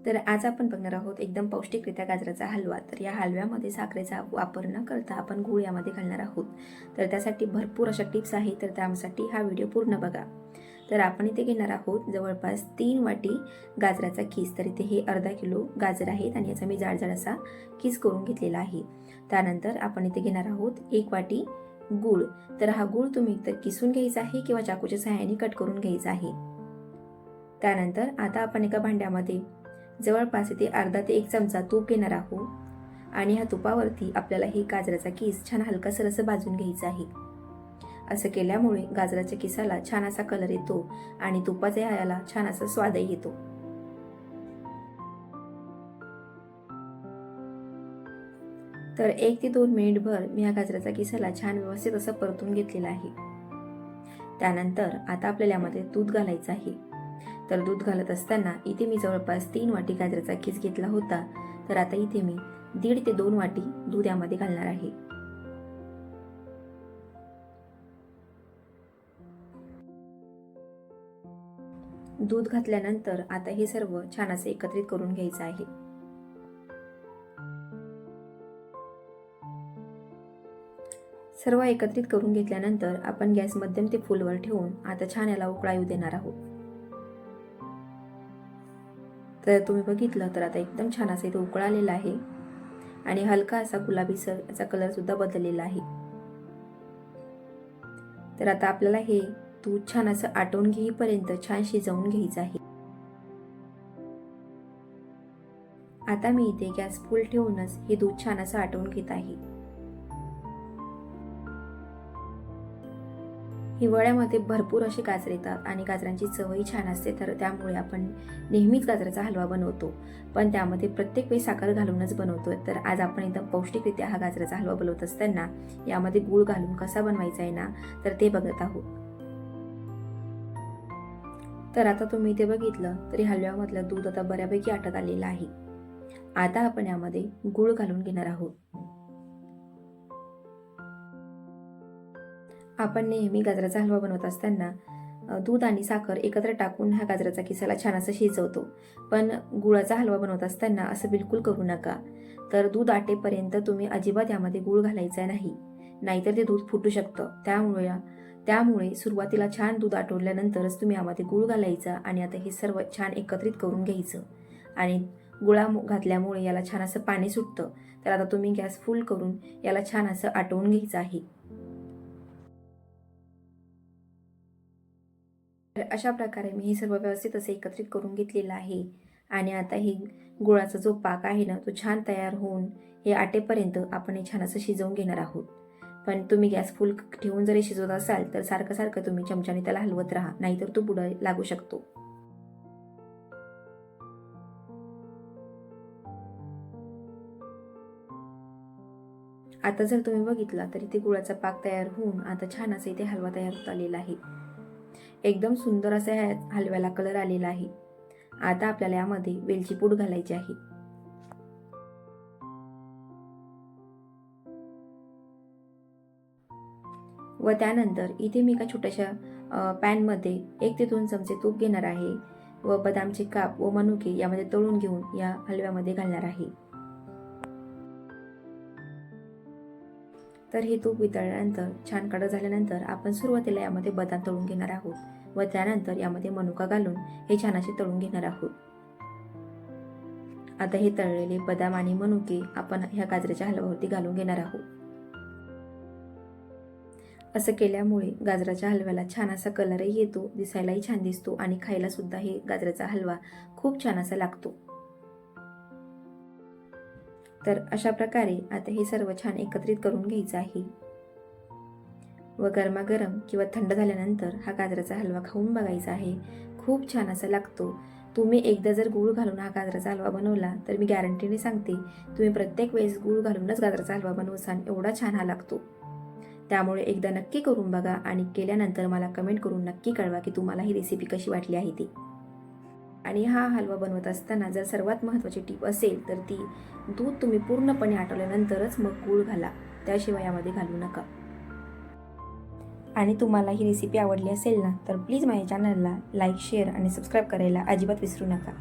तर आज आपण बघणार आहोत एकदम पौष्टिकरित्या गाजराचा हलवा। तर या हलव्यामध्ये साखरेचा वापर न करता आपण गूळ यामध्ये घालणार आहोत। तर त्यासाठी भरपूर अशा टिप्स आहेत, तर त्यासाठी हा व्हिडिओ पूर्ण बघा। तर आपण इथे घेणार आहोत जवळपास 3 वाटी गाजराचा किस। तर इथे हे अर्धा किलो गाजर आहेत आणि याचा मी जाड असा किस करून घेतलेला आहे। त्यानंतर आपण इथे घेणार आहोत 1 वाटी गूळ। तर हा गूळ तुम्ही तर किसून घ्यायचा आहे किंवा चाकूच्या सहाय्याने कट करून घ्यायचा आहे। त्यानंतर आता आपण एका भांड्यामध्ये जवळपास इथे अर्धा ते 1 चमचा तूप घेणार आहोत आणि ह्या तुपावरती आपल्याला हे गाजराचा किस छान हलकासर असं भाजून घ्यायचं आहे। असं केल्यामुळे गाजराच्या किसाला छान असा कलर येतो आणि तुपाच्या याला छान असा स्वादही येतो। तर 1 ते 2 मिनिटभर मी ह्या गाजराचा किसाला छान व्यवस्थित असं परतून घेतलेला आहे। त्यानंतर आता आपल्याला यामध्ये दूध घालायचं आहे। तर दूध घालत असताना इथे मी जवळपास 3 वाटी गाजराचा किस घेतला होता। तर आता इथे मी 1.5 ते 2 वाटी दूध यामध्ये घालणार आहे। दूध घातल्यानंतर आता हे सर्व छान असे एकत्रित करून घ्यायचं आहे। सर्व एकत्रित करून घेतल्यानंतर आपण गॅस मध्यम ते फुलवर ठेवून आता छान याला उकळा येऊ देणार आहोत। तर तुम्ही बघितलं तर आता एकदम छान असा इथे उकळा आलेला आहे आणि हलका असा गुलाबीसर याचा कलर सुद्धा बदललेला आहे। तर आता आपल्याला हे दूध छान असं आटवून घेईपर्यंत छान शिजवून घ्यायचं आहे। आता मी इथे गॅस फुल ठेवूनच हे दूध छान असं आटवून घेत आहे। हिवाळ्यामध्ये भरपूर असे गाजर येतात आणि गाजरांची चवही छान असते, तर त्यामुळे आपण नेहमीच गाजराचा हलवा बनवतो, पण त्यामध्ये प्रत्येक वेळी साखर घालूनच बनवतो। तर आज आपण एकदम पौष्टिकरित्या हा गाजराचा हलवा बनवत असताना यामध्ये गूळ घालून कसा बनवायचा आहे ना, तर ते बघत आहोत। तर आता तुम्ही इथे बघितलं तरी हलव्यामधलं दूध आता बऱ्यापैकी आटत आलेलं आहे। आता आपण यामध्ये गूळ घालून घेणार आहोत। आपण नेहमी गाजराचा हलवा बनवत असताना दूध आणि साखर एकत्र टाकून ह्या गाजराचा किसाला छान असं शिजवतो, पण गुळाचा हलवा बनवत असताना असं बिलकुल करू नका। तर दूध आटेपर्यंत तुम्ही अजिबात यामध्ये गूळ घालायचा नाही, नाहीतर ते दूध फुटू शकतं। त्यामुळे सुरुवातीला छान दूध आटवल्यानंतरच तुम्ही यामध्ये गूळ घालायचा आणि आता हे सर्व छान एकत्रित करून घ्यायचं। आणि गुळा घातल्यामुळे याला छान असं पाणी सुटतं। तर आता तुम्ही गॅस फुल करून याला छान असं आटवून घ्यायचं आहे। तर अशा प्रकारे मी हे सर्व व्यवस्थित असे एकत्रित करून घेतलेलं आहे आणि आता हे गुळाचा जो पाक आहे ना, तो छान तयार होऊन हे आटेपर्यंत आपण हे छान असं शिजवून घेणार आहोत। पण तुम्ही गॅस फुल ठेवून जरी शिजवत असाल तर सारखं तुम्ही चमच्याने त्याला हलवत राहा, नाहीतर तो बुडा लागू शकतो। आता जर तुम्ही बघितला तर इथे गुळाचा पाक तयार होऊन आता छान असा इथे हलवा तयार होत आलेला आहे। एकदम सुंदर असा ह्या हलव्याला कलर आलेला आहे। आता आपल्याला यामध्ये वेलची पूड घालायची आहे। व त्यानंतर इथे मी एका छोट्याशा पॅनमध्ये 1 ते 2 चमचे तूप घेणार आहे व बदामचे काप व मनुके यामध्ये तळून घेऊन या हलव्यामध्ये घालणार आहे। तर हे तूप वितळल्यानंतर छान कडक झाल्यानंतर आपण सुरुवातीला यामध्ये बदाम तळून घेणार आहोत व त्यानंतर यामध्ये मनुका घालून हे छान असे तळून घेणार आहोत। आता हे तळलेले बदाम आणि मनुके आपण ह्या गाजराच्या हलव्यावरती घालून घेणार आहोत। असं केल्यामुळे गाजराच्या हलव्याला छान असा कलरही येतो, दिसायलाही छान दिसतो आणि खायला सुद्धा हे गाजराचा हलवा खूप छान असा लागतो। तर अशा प्रकारे आता हे सर्व छान एकत्रित करून घ्यायचं आहे व गरमागरम किंवा थंड झाल्यानंतर हा गाजराचा हलवा खाऊन बघायचा आहे। खूप छान असा लागतो। तुम्ही एकदा जर गूळ घालून हा गाजराचा हलवा बनवला तर मी गॅरंटीने सांगते तुम्ही प्रत्येक वेळेस गूळ घालूनच गाजराचा हलवा बनवसाल, एवढा छान हा लागतो। त्यामुळे एकदा नक्की करून बघा आणि केल्यानंतर मला कमेंट करून नक्की कळवा की तुम्हाला ही रेसिपी कशी वाटली आहे ती। आणि हा हलवा बनवत असताना जर सर्वात महत्त्वाची टीप असेल तर ती दूध तुम्ही पूर्णपणे आटवल्यानंतरच मग गूळ घाला, त्याशिवाय यामध्ये घालू नका। आणि तुम्हाला ही रेसिपी आवडली असेल ना तर प्लीज माझ्या चॅनलला लाईक, शेअर आणि सबस्क्राईब करायला अजिबात विसरू नका।